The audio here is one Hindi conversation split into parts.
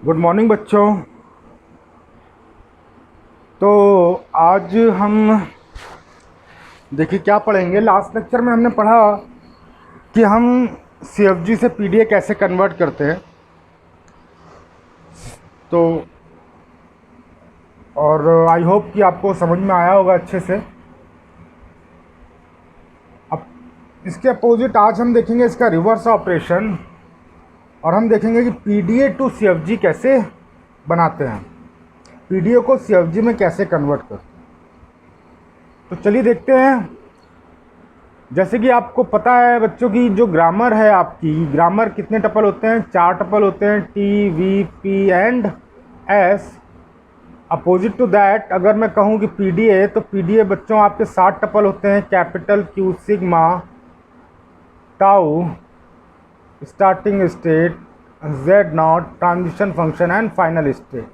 गुड मॉर्निंग बच्चों। तो आज हम देखिए क्या पढ़ेंगे। लास्ट लेक्चर में हमने पढ़ा कि हम सीएफजी से पीडीए कैसे कन्वर्ट करते हैं। तो और आई होप कि आपको समझ में आया होगा अच्छे से। अब इसके अपोजिट आज हम देखेंगे इसका रिवर्स ऑपरेशन, और हम देखेंगे कि पीडीए टू सीएफजी कैसे बनाते हैं, पीडीए को सीएफजी में कैसे कन्वर्ट करते हैं। तो चलिए देखते हैं। जैसे कि आपको पता है बच्चों की जो ग्रामर है, आपकी ग्रामर कितने टपल होते हैं? 4 टपल होते हैं, T, V, P and S. Opposite to that अगर मैं कहूँ कि पीडीए, तो पीडीए बच्चों आपके 7 टपल होते हैं, capital Q, sigma, tau, starting state, Z not, transition function and final state,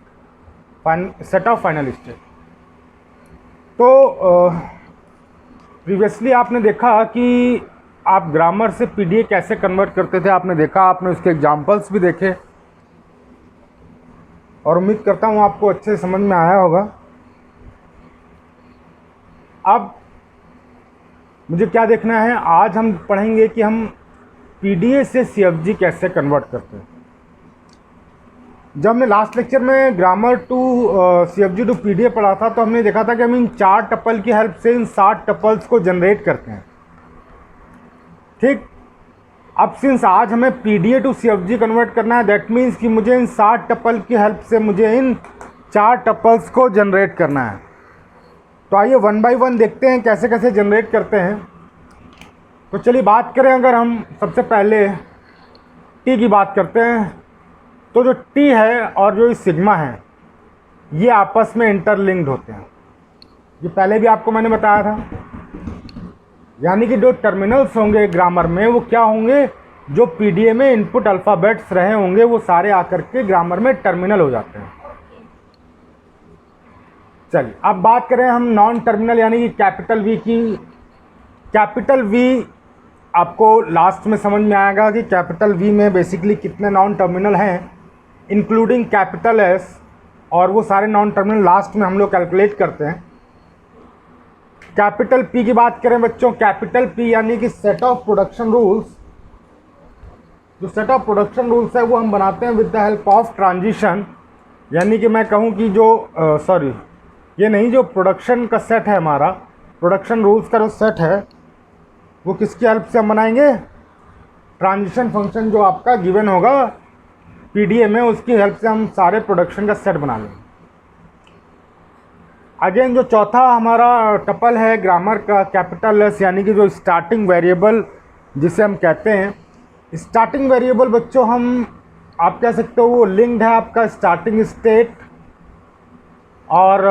set of final state. तो प्रीवियसली आपने देखा कि आप ग्रामर से पीडीए कैसे कन्वर्ट करते थे, आपने देखा, आपने उसके एग्जांपल्स भी देखे, और उम्मीद करता हूँ आपको अच्छे से समझ में आया होगा। अब मुझे क्या देखना है, आज हम पढ़ेंगे कि हम पीडीए से सीएफजी कैसे कन्वर्ट करते हैं। जब हमने लास्ट लेक्चर में grammar to CFG to PDA पढ़ा था, तो हमने देखा था कि हम इन 4 टपल की हेल्प से इन 7 टपल्स को जनरेट करते हैं। ठीक। अब सिंस आज हमें पीडीए टू सीएफजी कन्वर्ट करना है, दैट मीन्स कि मुझे इन 7 टपल की हेल्प से मुझे इन 4 टपल्स को जनरेट करना है। तो आइए 1 बाय 1 देखते हैं कैसे कैसे जनरेट करते हैं। तो चलिए बात करें, अगर हम सबसे पहले टी की बात करते हैं, तो जो टी है और जो सिग्मा है ये आपस में इंटरलिंक्ड होते हैं। ये पहले भी आपको मैंने बताया था। यानी कि जो टर्मिनल्स होंगे ग्रामर में वो क्या होंगे, जो पीडीए में इनपुट अल्फ़ाबेट्स रहे होंगे वो सारे आकर के ग्रामर में टर्मिनल हो जाते हैं। चलिए अब बात करें हम नॉन टर्मिनल यानी कि कैपिटल वी की। कैपिटल वी आपको लास्ट में समझ में आएगा कि कैपिटल वी में बेसिकली कितने नॉन टर्मिनल हैं, इंक्लूडिंग कैपिटल एस, और वो सारे नॉन टर्मिनल लास्ट में हम लोग कैलकुलेट करते हैं। कैपिटल पी की बात करें बच्चों, कैपिटल पी यानी कि सेट ऑफ प्रोडक्शन रूल्स। जो सेट ऑफ प्रोडक्शन रूल्स है वो हम बनाते हैं with the help of transition. यानी कि मैं कहूँ कि जो ये नहीं, जो प्रोडक्शन का सेट है हमारा, प्रोडक्शन रूल्स का जो सेट है वो किसकी हेल्प से हम बनाएंगे? ट्रांजिशन फंक्शन जो आपका गिवन होगा पीडीए में, उसकी हेल्प से हम सारे प्रोडक्शन का सेट बना लेंगे। अगेन जो चौथा हमारा टपल है ग्रामर का, कैपिटल एस, यानी कि जो स्टार्टिंग वेरिएबल जिसे हम कहते हैं। स्टार्टिंग वेरिएबल बच्चों हम आप कह सकते हो वो लिंक्ड है आपका स्टार्टिंग स्टेट और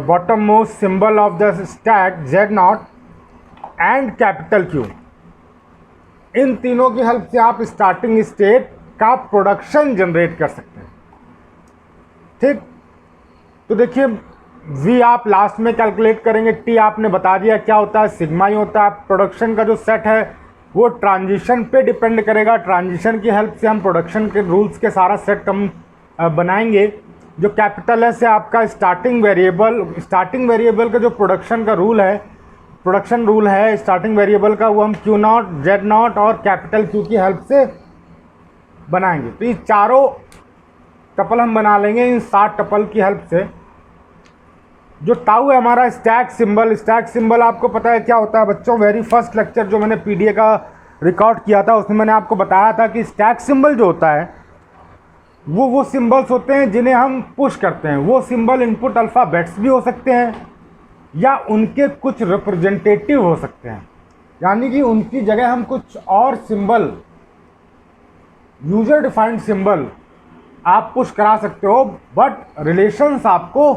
bottom most symbol of the stack Z naught and capital Q. इन तीनों की हेल्प से आप स्टार्टिंग स्टेट का प्रोडक्शन जनरेट कर सकते हैं। ठीक। तो देखिए वी आप लास्ट में कैलकुलेट करेंगे, टी आपने बता दिया क्या होता है, सिग्मा ही होता है। प्रोडक्शन का जो सेट है वो ट्रांजिशन पे डिपेंड करेगा। ट्रांजिशन की हेल्प से हम प्रोडक्शन के रूल्स के सारा सेट हम बनाएंगे। जो कैपिटल एस है आपका स्टार्टिंग वेरिएबल, स्टार्टिंग वेरिएबल का जो प्रोडक्शन का रूल है, प्रोडक्शन रूल है स्टार्टिंग वेरिएबल का, वो हम क्यू नॉट, जेड नॉट और कैपिटल क्यू की हेल्प से बनाएंगे। तो ये चारों टपल हम बना लेंगे इन 7 टपल की हेल्प से। जो टाउ है हमारा स्टैक सिंबल, स्टैक सिंबल आपको पता है क्या होता है बच्चों? वेरी फर्स्ट लेक्चर जो मैंने पीडीए का रिकॉर्ड किया था उसमें मैंने आपको बताया था कि स्टैक सिंबल जो होता है वो सिंबल्स होते हैं जिन्हें हम पुश करते हैं। वो सिंबल इनपुट अल्फ़ाबेट्स भी हो सकते हैं या उनके कुछ रिप्रेजेंटेटिव हो सकते हैं, यानी कि उनकी जगह हम कुछ और सिंबल, यूजर डिफाइंड सिंबल आप पुश करा सकते हो, बट रिलेशंस आपको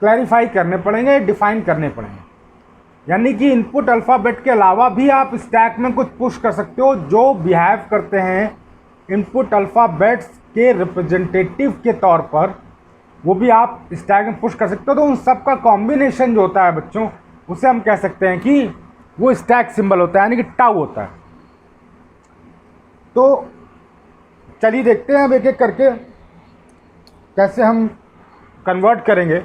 क्लैरिफाई करने पड़ेंगे, डिफाइन करने पड़ेंगे। यानी कि इनपुट अल्फ़ाबेट के अलावा भी आप स्टैक में कुछ पुश कर सकते हो जो बिहेव करते हैं इनपुट अल्फ़ाबेट्स के रिप्रेजेंटेटिव के तौर पर, वो भी आप स्टैक में पुश कर सकते हो। तो उन सब का कॉम्बिनेशन जो होता है बच्चों, उसे हम कह सकते हैं कि वो स्टैक सिंबल होता है, यानी कि टाउ होता है। तो चलिए देखते हैं अब एक एक करके। कैसे हम कन्वर्ट करेंगे,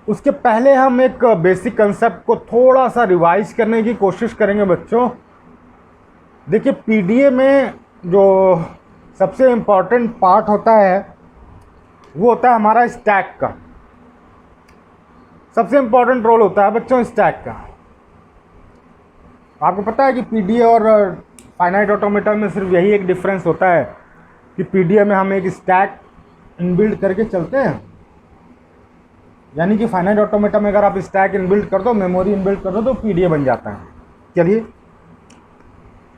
उसके पहले हम एक बेसिक कंसेप्ट को थोड़ा सा रिवाइज करने की कोशिश करेंगे बच्चों। देखिए पीडीए में जो सबसे इम्पॉर्टेंट पार्ट होता है वो होता है हमारा स्टैक का। सबसे इम्पॉर्टेंट रोल होता है बच्चों स्टैक का। आपको पता है कि पीडीए और फाइनाइट ऑटोमेटा में सिर्फ यही एक डिफरेंस होता है कि पीडीए में हम एक स्टैक इनबिल्ड करके चलते हैं, यानी कि फाइनाइट ऑटोमेटा में अगर आप स्टैक इनबिल्ड कर दो, मेमोरी इनबिल्ड कर दो तो पीडीए बन जाता है। चलिए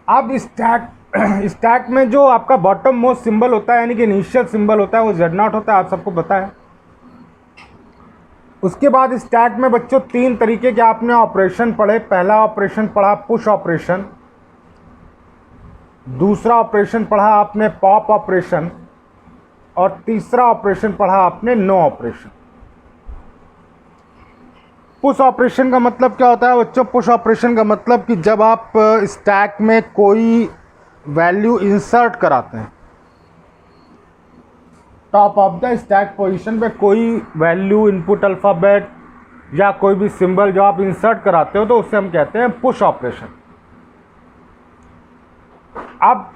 अब स्टैक में जो आपका बॉटम मोस्ट सिंबल होता है यानी कि इनिशियल सिंबल होता है वो Z0 होता है, आप सबको पता है। उसके बाद स्टैक में बच्चों 3 तरीके के आपने ऑपरेशन पढ़े। पहला ऑपरेशन पढ़ा पुश ऑपरेशन, दूसरा ऑपरेशन पढ़ा आपने पॉप ऑपरेशन, और तीसरा ऑपरेशन पढ़ा आपने नो ऑपरेशन। पुश ऑपरेशन का मतलब क्या होता है बच्चों? पुश ऑपरेशन का मतलब कि जब आप स्टैक में कोई वैल्यू इंसर्ट कराते हैं, top of the stack position पे कोई वैल्यू, इनपुट अल्फ़ाबेट या कोई भी सिंबल जो आप इंसर्ट कराते हो तो उससे हम कहते हैं पुश ऑपरेशन। अब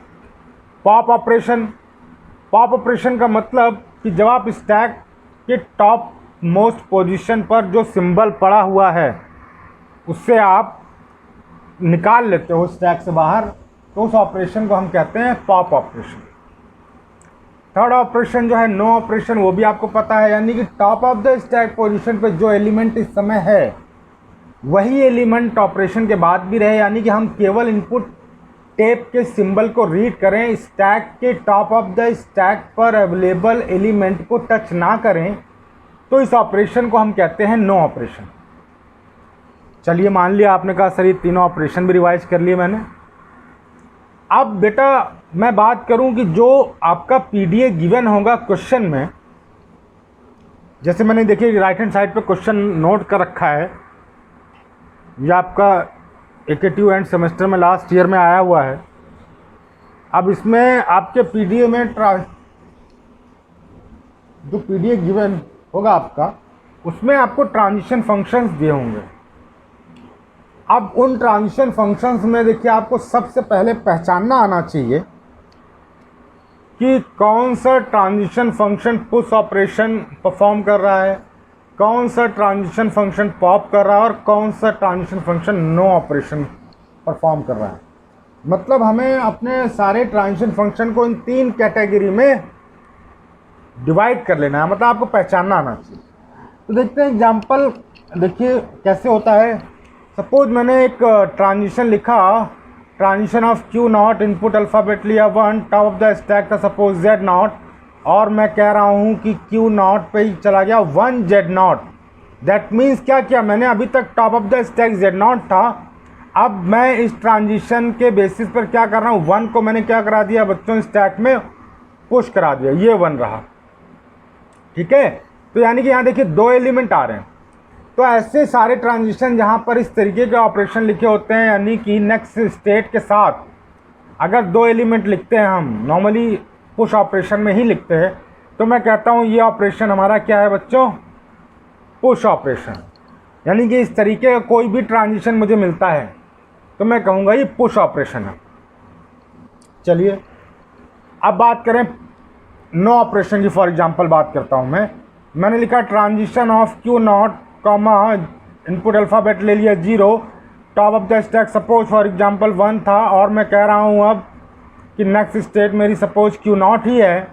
पॉप ऑपरेशन का मतलब कि जब आप स्टैक के टॉप मोस्ट पोजीशन पर जो सिंबल पड़ा हुआ है उससे आप निकाल लेते हो स्टैक से बाहर, तो उस ऑपरेशन को हम कहते हैं पॉप ऑपरेशन। थर्ड ऑपरेशन जो है नो ऑपरेशन, वो भी आपको पता है, यानी कि top of the stack position पे जो एलिमेंट इस समय है वही एलिमेंट ऑपरेशन के बाद भी रहे, यानी कि हम केवल इनपुट टेप के सिंबल को रीड करें, स्टैक के टॉप ऑफ द स्टैक पर अवेलेबल एलिमेंट को टच ना करें, तो इस ऑपरेशन को हम कहते हैं नो ऑपरेशन। चलिए मान लिया आपने कहा सर ये तीनों ऑपरेशन भी रिवाइज कर लिए मैंने। अब बेटा मैं बात करूं कि जो आपका पीडीए गिवन होगा क्वेश्चन में, जैसे मैंने देखिए राइट हैंड साइड पे क्वेश्चन नोट कर रखा है, ये आपका एकेटिव एंड सेमेस्टर में लास्ट ईयर में आया हुआ है। अब इसमें आपके पीडीए में जो पीडीए गिवन होगा आपका, उसमें आपको ट्रांजिशन फंक्शंस दिए होंगे। अब उन ट्रांजिशन फंक्शंस में देखिए आपको सबसे पहले पहचानना आना चाहिए कि कौन सा transition function push operation perform कर रहा है, कौन सा ट्रांजिशन फंक्शन पॉप कर रहा है और कौन सा transition function no operation perform कर रहा है। मतलब हमें अपने सारे ट्रांजिशन फंक्शन को इन 3 कैटेगरी में डिवाइड कर लेना है, मतलब आपको पहचानना आना चाहिए। तो देखते हैं एग्जाम्पल, देखिए कैसे होता है। सपोज मैंने एक ट्रांजिशन लिखा, transition of Q not, input alphabet लिया 1, टॉप ऑफ द स्टैक था सपोज Z0, और मैं कह रहा हूँ कि क्यू नॉट पे ही चला गया 1 Z0। दैट मीन्स क्या किया मैंने, अभी तक top of the stack Z0 था, अब मैं इस ट्रांजिशन के बेसिस पर क्या कर रहा हूँ, 1 को मैंने क्या करा दिया बच्चों स्टैक में पुश करा दिया, ये 1 रहा। ठीक है, तो यानी कि यहाँ देखिए 2 एलिमेंट आ रहे हैं। तो ऐसे सारे ट्रांजिशन जहाँ पर इस तरीके के ऑपरेशन लिखे होते हैं, यानी कि नेक्स्ट स्टेट के साथ अगर 2 एलिमेंट लिखते हैं, हम नॉर्मली पुश ऑपरेशन में ही लिखते हैं, तो मैं कहता हूँ ये ऑपरेशन हमारा क्या है बच्चों, पुश ऑपरेशन। यानी कि इस तरीके का कोई भी ट्रांजिशन मुझे मिलता है तो मैं कहूँगा ये पुश ऑपरेशन है। चलिए अब बात करें नो ऑपरेशन की। फॉर एग्जांपल बात करता हूँ मैंने लिखा transition of Q not comma, input alphabet ले लिया 0, top of the stack suppose for example 1 था, और मैं कह रहा हूँ अब कि नेक्स्ट स्टेट मेरी सपोज क्यू नॉट ही है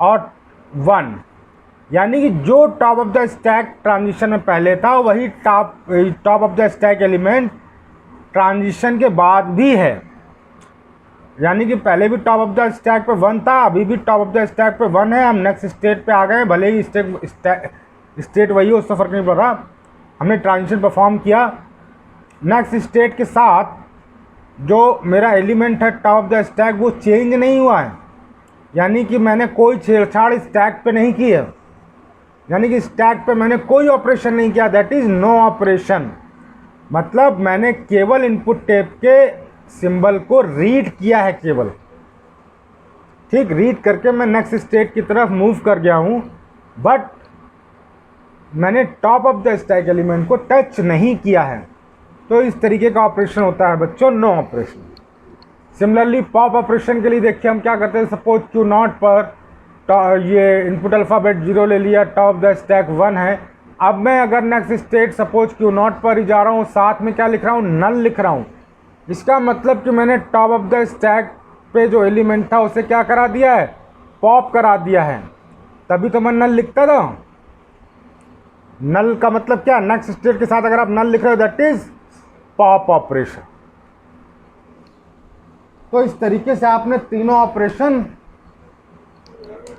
और 1, यानी कि जो top of the stack transition में पहले था वही top of the stack element transition के बाद भी है। यानी कि पहले भी टॉप ऑफ द स्टैक पे 1 था, अभी भी टॉप ऑफ द स्टैक पे 1 है, हम नेक्स्ट स्टेट पे आ गए, भले ही स्टेट वही हो, उससे फ़र्क नहीं पड़ रहा, हमने ट्रांजिशन परफॉर्म किया। नेक्स्ट स्टेट के साथ जो मेरा एलिमेंट है टॉप ऑफ द स्टैक वो चेंज नहीं हुआ है, यानी कि मैंने कोई छेड़छाड़ स्टैक पे नहीं की है, यानी कि स्टैक पे मैंने कोई ऑपरेशन नहीं किया, दैट इज़ नो ऑपरेशन। मतलब मैंने केवल इनपुट टेप के सिंबल को रीड किया है केवल। ठीक रीड करके मैं नेक्स्ट स्टेट की तरफ मूव कर गया हूँ, बट मैंने top of the stack element को टच नहीं किया है। तो इस तरीके का ऑपरेशन होता है बच्चों, no operation. Similarly pop operation के लिए देखिए हम क्या करते हैं, सपोज क्यू नॉट पर ये इनपुट अल्फ़ाबेट 0 ले लिया, टॉप द स्टैक 1 है। अब मैं अगर next state suppose Q not पर ही जा रहा हूँ, साथ में क्या लिख रहा हूँ, नल लिख रहा हूँ। इसका मतलब कि मैंने टॉप ऑफ द स्टैक पे जो एलिमेंट था उसे क्या करा दिया है, पॉप करा दिया है, तभी तो मैं नल लिखता था। नल का मतलब क्या, नेक्स्ट स्टेट के साथ अगर आप नल लिख रहे हो दैट इज पॉप ऑपरेशन। तो इस तरीके से आपने तीनों ऑपरेशन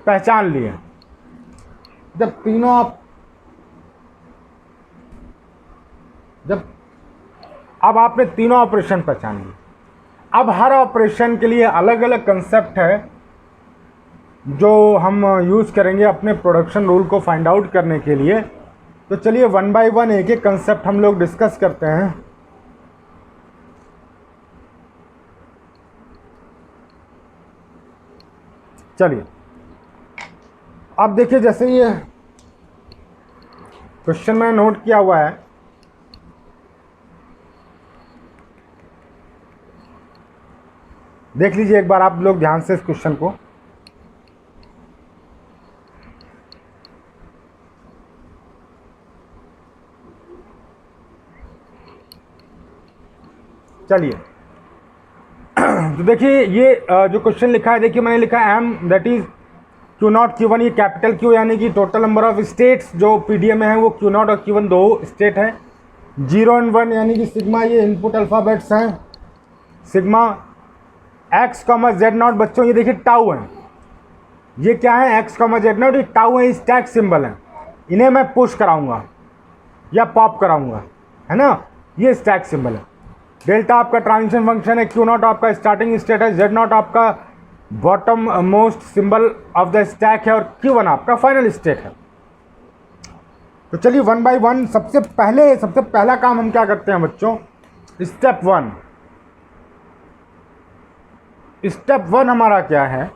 पहचान लिए। जब अब आपने तीनों ऑपरेशन पहचान लिए, अब हर ऑपरेशन के लिए अलग अलग कंसेप्ट है जो हम यूज़ करेंगे अपने प्रोडक्शन रूल को फाइंड आउट करने के लिए। तो चलिए वन बाय वन एक एक कंसेप्ट हम लोग डिस्कस करते हैं। चलिए अब देखिए, जैसे ये क्वेश्चन मैंने नोट किया हुआ है, देख लीजिए एक बार आप लोग ध्यान से इस क्वेश्चन को। चलिए तो देखिए ये जो क्वेश्चन लिखा है, देखिए मैंने लिखा है M that is Q naught Q one, ये कैपिटल क्यू यानी कि टोटल नंबर ऑफ स्टेट्स जो पीडीएम में है वो क्यू नॉट और क्यू वन दो स्टेट है। 0 और 1 यानी कि सिग्मा, ये इनपुट अल्फ़ाबेट्स हैं, sigma X comma Z naught. बच्चों ये देखिए टाउ है, ये क्या है, एक्स कॉमा जेड नॉट, ये टाउ है, स्टैक सिंबल है। इन्हें मैं पुश कराऊंगा या पॉप कराऊंगा, है ना, ये स्टैक सिंबल है। डेल्टा आपका ट्रांजिशन फंक्शन है, क्यू नॉट आपका स्टार्टिंग स्टेट है, जेड नॉट आपका bottom most symbol of the stack है और क्यू वन आपका फाइनल स्टेट है। तो चलिए वन बाय वन, सबसे पहला काम हम क्या करते हैं बच्चों, स्टेप वन हमारा क्या है,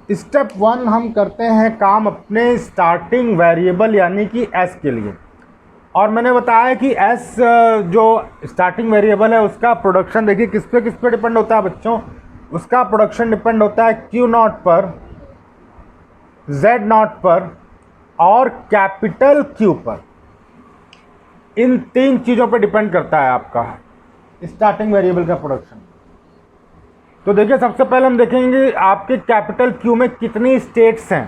स्टेप वन हम करते हैं काम अपने स्टार्टिंग वेरिएबल यानी कि एस के लिए। और मैंने बताया कि एस जो स्टार्टिंग वेरिएबल है उसका प्रोडक्शन देखिए किस पे डिपेंड होता है बच्चों, उसका प्रोडक्शन डिपेंड होता है क्यू नॉट पर, जेड नॉट पर और कैपिटल क्यू पर। इन तीन चीज़ों पर डिपेंड करता है आपका स्टार्टिंग वेरिएबल का प्रोडक्शन। तो देखिए सबसे पहले हम देखेंगे आपके कैपिटल क्यू में कितनी स्टेट्स हैं।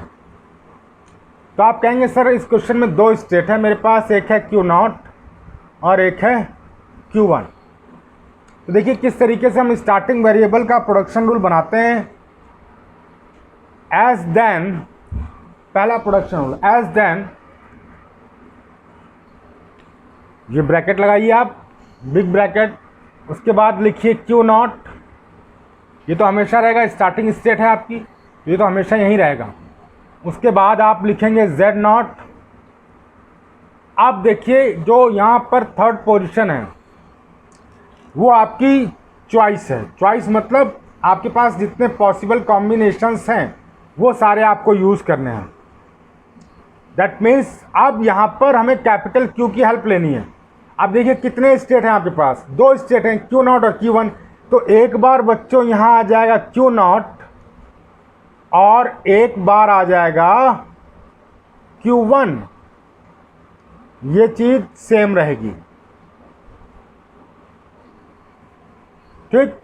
तो आप कहेंगे सर इस क्वेश्चन में 2 स्टेट है मेरे पास, एक है क्यू नॉट और एक है क्यू वन। तो देखिए किस तरीके से हम स्टार्टिंग वेरिएबल का प्रोडक्शन रूल बनाते हैं। एज देन, पहला प्रोडक्शन रूल, एज देन, ये ब्रैकेट लगाइए आप, बिग ब्रैकेट, उसके बाद लिखिए क्यू नॉट, ये तो हमेशा रहेगा, स्टार्टिंग स्टेट है आपकी, ये तो हमेशा यहीं रहेगा। उसके बाद आप लिखेंगे जेड नॉट। अब देखिए जो यहाँ पर थर्ड पोजीशन है वो आपकी चॉइस है। चॉइस मतलब आपके पास जितने पॉसिबल कॉम्बिनेशंस हैं वो सारे आपको यूज़ करने हैं। दैट मीन्स अब यहाँ पर हमें कैपिटल क्यू की हेल्प लेनी है। अब देखिए कितने स्टेट हैं आपके पास, 2 स्टेट हैं, क्यू नॉट और क्यू वन। तो एक बार बच्चों यहाँ आ जाएगा क्यू नॉट और एक बार आ जाएगा क्यू वन, ये चीज़ सेम रहेगी, ठीक।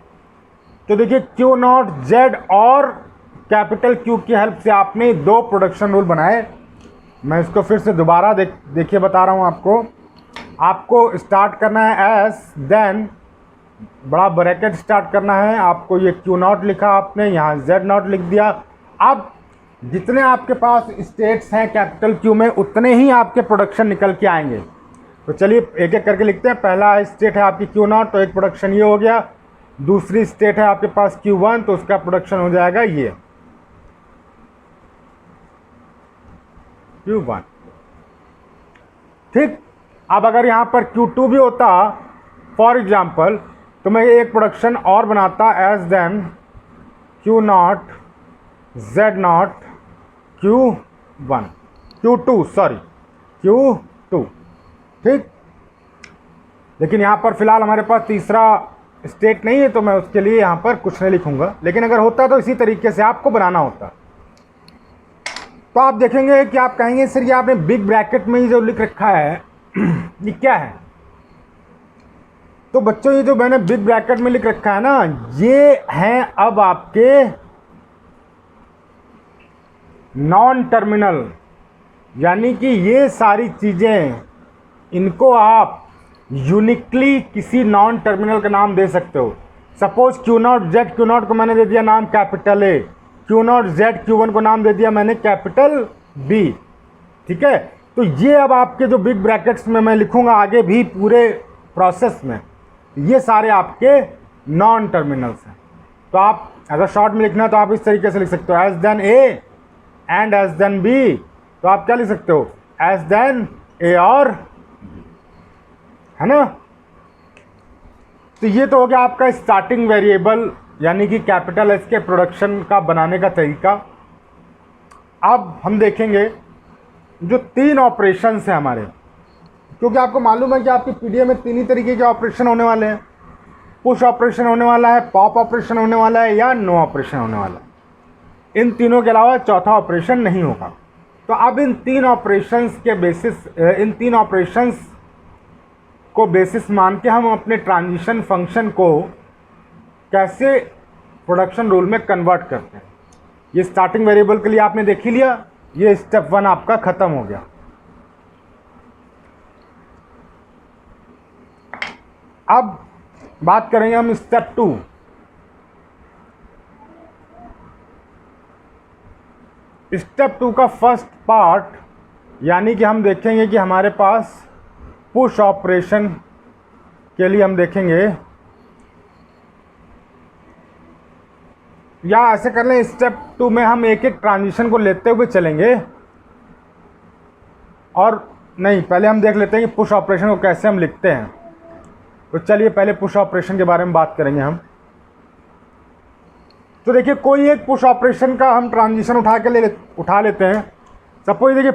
तो देखिए क्यू नॉट, जेड और कैपिटल क्यू की हेल्प से आपने 2 प्रोडक्शन रूल बनाए। मैं इसको फिर से दोबारा देखिए बता रहा हूँ आपको स्टार्ट करना है एस, देन बड़ा ब्रैकेट स्टार्ट करना है आपको, ये क्यू नॉट लिखा आपने, यहाँ जेड नॉट लिख दिया। अब जितने आपके पास स्टेट्स हैं कैपिटल क्यू में उतने ही आपके प्रोडक्शन निकल के आएंगे। तो चलिए एक एक करके लिखते हैं। पहला स्टेट है आपकी क्यू नॉट, तो एक प्रोडक्शन ये हो गया। दूसरी स्टेट है आपके पास क्यू वन, तो उसका प्रोडक्शन हो जाएगा ये क्यू वन, ठीक। अब अगर यहाँ पर क्यू टू भी होता फॉर एग्जाम्पल, तो मैं एक प्रोडक्शन और बनाता as then Q naught Z0 Q1 Q2 sorry Q2, ठीक। लेकिन यहाँ पर फिलहाल हमारे पास तीसरा स्टेट नहीं है, तो मैं उसके लिए यहाँ पर कुछ नहीं लिखूंगा, लेकिन अगर होता तो इसी तरीके से आपको बनाना होता। तो आप देखेंगे कि आप कहेंगे सर ये आपने बिग ब्रैकेट में ही जो लिख रखा है ये क्या है। तो बच्चों ये जो मैंने बिग ब्रैकेट में लिख रखा है ना, ये हैं अब आपके नॉन टर्मिनल, यानी कि ये सारी चीज़ें इनको आप यूनिकली किसी नॉन टर्मिनल का नाम दे सकते हो। सपोज Q0 Z Q0 को मैंने दे दिया नाम capital A, Q0 Z Q1 को नाम दे दिया मैंने कैपिटल B, ठीक है। तो ये अब आपके जो बिग ब्रैकेट्स में मैं लिखूंगा आगे भी पूरे प्रोसेस में, ये सारे आपके नॉन टर्मिनल्स हैं। तो आप अगर शॉर्ट में लिखना है तो आप इस तरीके से लिख सकते हो as then A and as then B। तो आप क्या लिख सकते हो, एज देन A और, है ना। तो ये तो हो गया आपका स्टार्टिंग वेरिएबल यानी कि कैपिटल एस के प्रोडक्शन का बनाने का तरीका। अब हम देखेंगे जो 3 ऑपरेशंस हैं हमारे, क्योंकि आपको मालूम है कि आपकी पीडीएफ में 3 ही तरीके के ऑपरेशन होने वाले हैं। पुश ऑपरेशन होने वाला है, पॉप ऑपरेशन होने वाला है, या नो ऑपरेशन होने वाला है। इन तीनों के अलावा चौथा ऑपरेशन नहीं होगा। तो अब इन 3 ऑपरेशंस के बेसिस, इन 3 ऑपरेशंस को बेसिस मान के हम अपने ट्रांजिशन फंक्शन को कैसे प्रोडक्शन रूल में कन्वर्ट करते हैं। ये स्टार्टिंग वेरिएबल के लिए आपने देख ही लिया, ये स्टेप 1 आपका खत्म हो गया। अब बात करेंगे हम स्टेप 2। स्टेप 2 का फर्स्ट पार्ट, यानी कि हम देखेंगे कि हमारे पास पुश ऑपरेशन के लिए हम देखेंगे, या ऐसे कर लें स्टेप 2 में हम एक एक ट्रांजिशन को लेते हुए चलेंगे। और नहीं, पहले हम देख लेते हैं कि पुश ऑपरेशन को कैसे हम लिखते हैं। तो चलिए पहले पुश ऑपरेशन के बारे में बात करेंगे हम। तो देखिए कोई एक पुश ऑपरेशन का हम ट्रांजिशन उठा लेते हैं। सपोज देखिए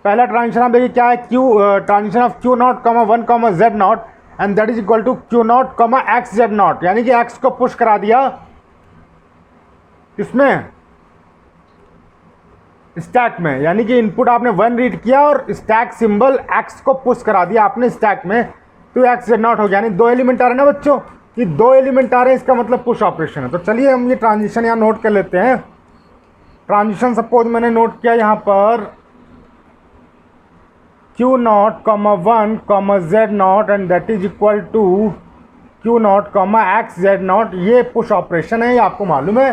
पहला ट्रांजिशन आप देखिए क्या है, transition of Q0, 1, Z0 and that is equal to Q0, X Z0, यानी कि X को पुश करा दिया किसमें, स्टैक में। यानी कि इनपुट आपने 1 रीड किया और स्टैक सिंबल X को पुश करा दिया आपने स्टैक में, तो X Z0 हो गया। यानी 2 एलिमेंट आ रहे हैं ना बच्चों, कि 2 एलिमेंट आ रहे हैं, इसका मतलब पुश ऑपरेशन है। तो चलिए हम ये ट्रांजिशन यहाँ नोट कर लेते हैं। ट्रांजिशन सपोज मैंने नोट किया यहाँ पर Q0, 1, Z0 and that is equal to Q0, X Z0। ये पुश ऑपरेशन है, ये आपको मालूम है।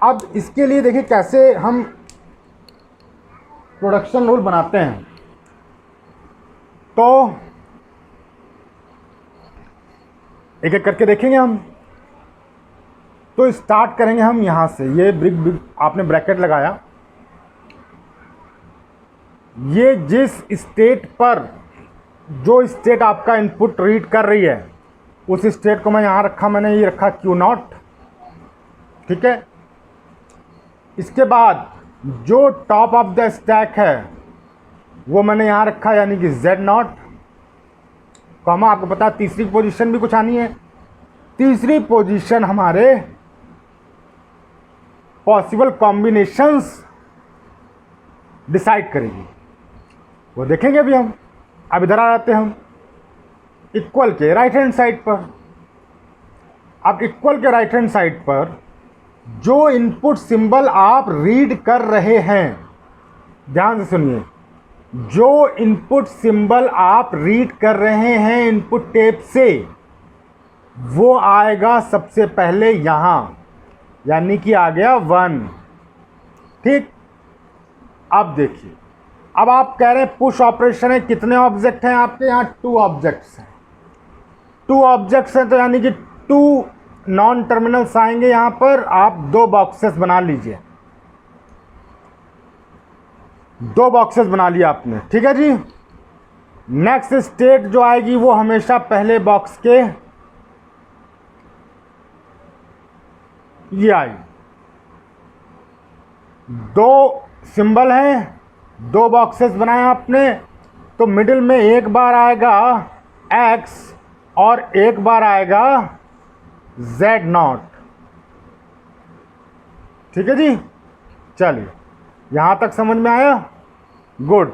अब इसके लिए देखिए कैसे हम प्रोडक्शन रूल बनाते हैं। तो एक एक करके देखेंगे हम। तो स्टार्ट करेंगे हम यहाँ से, ये बिग आपने ब्रैकेट लगाया, ये जिस स्टेट पर जो स्टेट आपका इनपुट रीड कर रही है उस स्टेट को मैं यहाँ रखा, मैंने ये रखा Q0, ठीक है। इसके बाद जो टॉप ऑफ द स्टैक है वो मैंने यहाँ रखा, यानी कि Z0, कॉमा। आपको पता है तीसरी पोजीशन भी कुछ आनी है। तीसरी पोजीशन हमारे पॉसिबल कॉम्बिनेशंस डिसाइड करेगी, वो देखेंगे अभी हम। अब इधर आ जाते हैं हम इक्वल के राइट हैंड साइड पर। अब इक्वल के राइट हैंड साइड पर जो इनपुट सिंबल आप रीड कर रहे हैं, ध्यान से सुनिए, जो इनपुट सिंबल आप रीड कर रहे हैं इनपुट टेप से, वो आएगा सबसे पहले यहाँ, यानी कि आ गया 1, ठीक। अब देखिए, अब आप कह रहे हैं पुश ऑपरेशन है, कितने ऑब्जेक्ट हैं आपके यहाँ, 2 ऑब्जेक्ट्स हैं। 2 ऑब्जेक्ट्स हैं तो यानी कि 2 नॉन टर्मिनल्स आएंगे यहाँ पर। आप 2 बॉक्सेस बना लीजिए, 2 बॉक्सेस बना लिया आपने, ठीक है जी। नेक्स्ट स्टेट जो आएगी वो हमेशा पहले बॉक्स के ये आएगी, दो सिंबल हैं, दो बॉक्सेस बनाए आपने, तो मिडिल में एक बार आएगा x और एक बार आएगा Z0। ठीक है जी, चलिए यहां तक समझ में आया? गुड।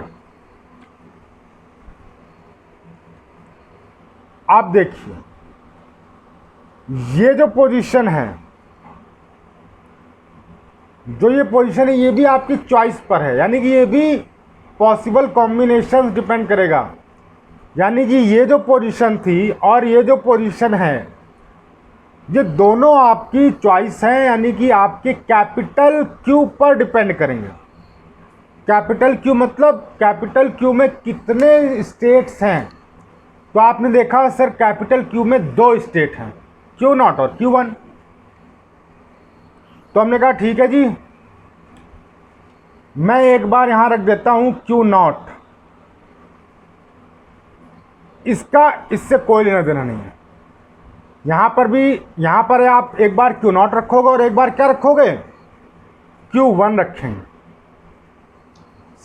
आप देखिए ये जो पोजीशन है, जो ये पोजीशन है, ये भी आपकी चॉइस पर है, यानी कि ये भी पॉसिबल कॉम्बिनेशन डिपेंड करेगा। यानी कि ये जो पोजीशन थी और ये जो पोजीशन है, ये दोनों आपकी चॉइस हैं, यानी कि आपके कैपिटल क्यू पर डिपेंड करेंगे। कैपिटल क्यू मतलब कैपिटल क्यू में कितने स्टेट्स हैं? तो आपने देखा सर कैपिटल क्यू में दो स्टेट हैं, Q0 और Q1। तो हमने कहा ठीक है जी, मैं एक बार यहां रख देता हूं Q0। इसका इससे कोई लेना देना नहीं है। यहां पर भी, यहां पर आप एक बार Q0 रखोगे और एक बार क्या रखोगे? Q1 रखेंगे।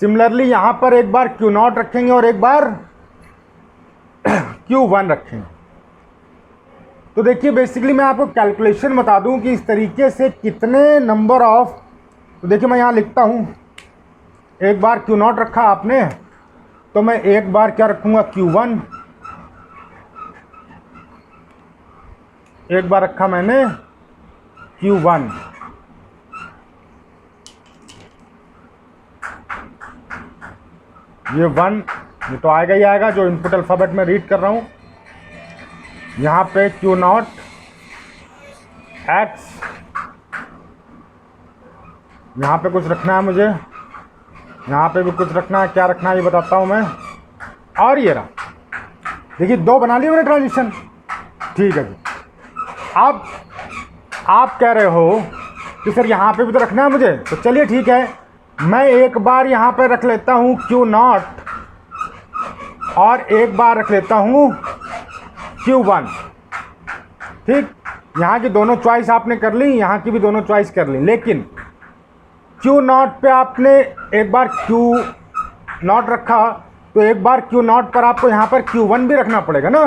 सिमिलरली यहां पर एक बार Q0 रखेंगे और एक बार Q1 रखेंगे। तो देखिए बेसिकली मैं आपको कैलकुलेशन बता दूं कि इस तरीके से कितने नंबर ऑफ, तो देखिए मैं यहां लिखता हूं, एक बार Q0 रखा आपने, तो मैं एक बार क्या रखूंगा? Q1। एक बार रखा मैंने Q1। ये 1, ये तो आएगा ही आएगा जो इनपुट अल्फ़ाबेट में रीड कर रहा हूँ। यहाँ पे Q0 X, यहाँ पे कुछ रखना है मुझे, यहाँ पे भी कुछ रखना है, क्या रखना है ये बताता हूँ मैं। और ये रहा, देखिए दो बना लिया मैंने ट्रांजिशन। ठीक है जी, अब आप कह रहे हो कि सर यहाँ पे भी तो रखना है मुझे, तो चलिए ठीक है, मैं एक बार यहाँ पे रख लेता हूँ Q0 और एक बार रख लेता हूँ Q1। ठीक, यहाँ की दोनों चॉइस आपने कर ली, यहाँ की भी दोनों चॉइस कर ली, लेकिन Q0 पे आपने एक बार Q0 रखा, तो एक बार Q0 पर आपको यहाँ पर Q1 भी रखना पड़ेगा ना,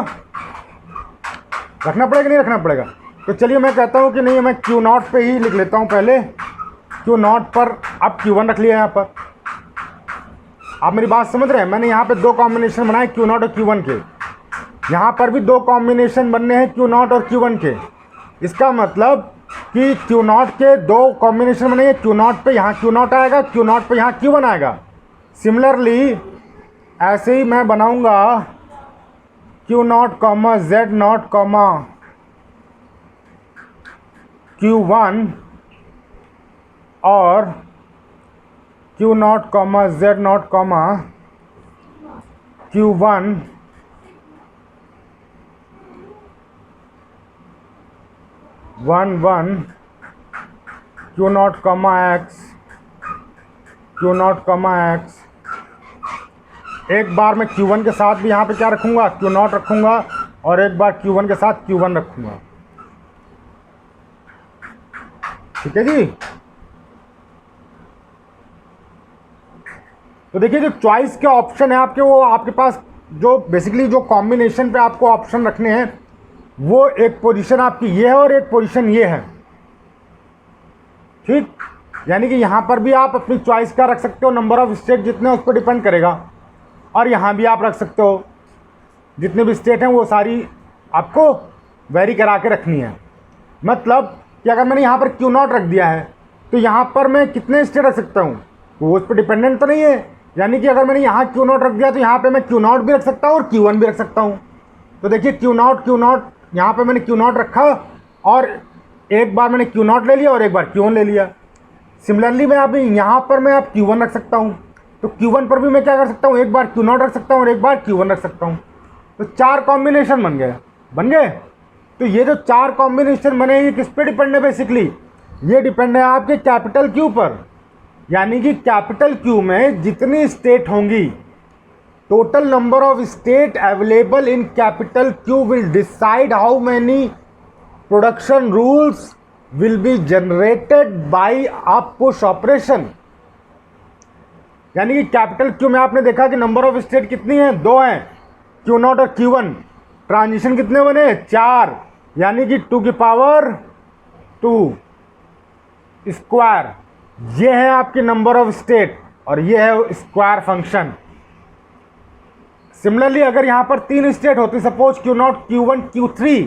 रखना पड़ेगा नहीं रखना पड़ेगा? तो चलिए मैं कहता हूँ कि नहीं, मैं Q0 पे ही लिख लेता हूँ पहले। Q0 पर अब Q1 रख लिया यहाँ पर। आप मेरी बात समझ रहे हैं? मैंने यहाँ पे दो कॉम्बिनेशन बनाए Q0 और Q1 के, यहाँ पर भी दो कॉम्बिनेशन बनने हैं Q0 और Q1 के। इसका मतलब कि Q0 के दो कॉम्बिनेशन बनेंगे, Q0 पे यहाँ Q0 आएगा, Q0 पे यहाँ Q1 आएगा। सिमिलरली ऐसे ही मैं बनाऊंगा Q0, Z0, Q1 और Q0, Z0, Q1 1 1 Q0, X, Q0, X। एक बार मैं Q1 के साथ भी यहाँ पे क्या रखूँगा? Q0 रखूँगा और एक बार Q1 के साथ Q1 रखूँगा। ठीक है जी। तो देखिए जो चॉइस के ऑप्शन है आपके, वो आपके पास जो बेसिकली जो कॉम्बिनेशन पे आपको ऑप्शन रखने हैं, वो एक पोजीशन आपकी ये है और एक पोजीशन ये है। ठीक, यानी कि यहाँ पर भी आप अपनी चॉइस का रख सकते हो, नंबर ऑफ स्टेट जितने उस पर डिपेंड करेगा, और यहाँ भी आप रख सकते हो, जितने भी स्टेट हैं वो सारी आपको वेरी करा के रखनी है। मतलब कि अगर मैंने यहाँ पर Q0 रख दिया है, तो यहाँ पर मैं कितने स्टेट रख सकता हूँ? वो उस पर डिपेंडेंट तो नहीं है। यानी कि अगर मैंने यहाँ Q0 रख दिया, तो यहाँ पे मैं Q0 भी रख सकता हूँ और Q1 भी रख सकता हूँ। तो देखिए Q0 यहाँ पे मैंने Q0 रखा और एक बार मैंने Q0 ले लिया और एक बार Q1 ले लिया। सिमिलरली मैं अभी यहाँ पर मैं अब Q1 रख सकता हूँ, तो Q1 पर भी मैं क्या कर सकता हूँ? एक बार Q0 रख सकता हूँ और एक बार Q1 रख सकता हूँ। तो चार कॉम्बिनेशन बन गए। तो ये जो चार कॉम्बिनेशन बने, ये किस पे डिपेंड है? बेसिकली ये डिपेंड है आपके कैपिटल क्यू पर। यानी कि कैपिटल क्यू में जितनी स्टेट होंगी, total number of state available in capital Q will decide how many production rules will be generated by a push operation. यानी कि कैपिटल क्यू में आपने देखा कि नंबर ऑफ स्टेट कितनी है, 2 हैं, क्यू नॉट और क्यू वन। ट्रांजिशन कितने बने, 4, यानी कि 2 की पावर 2 स्क्वायर। ये है आपकी नंबर ऑफ स्टेट और ये है स्क्वायर फंक्शन। सिमिलरली अगर यहां पर 3 स्टेट होती, suppose Q naught, Q one, Q three,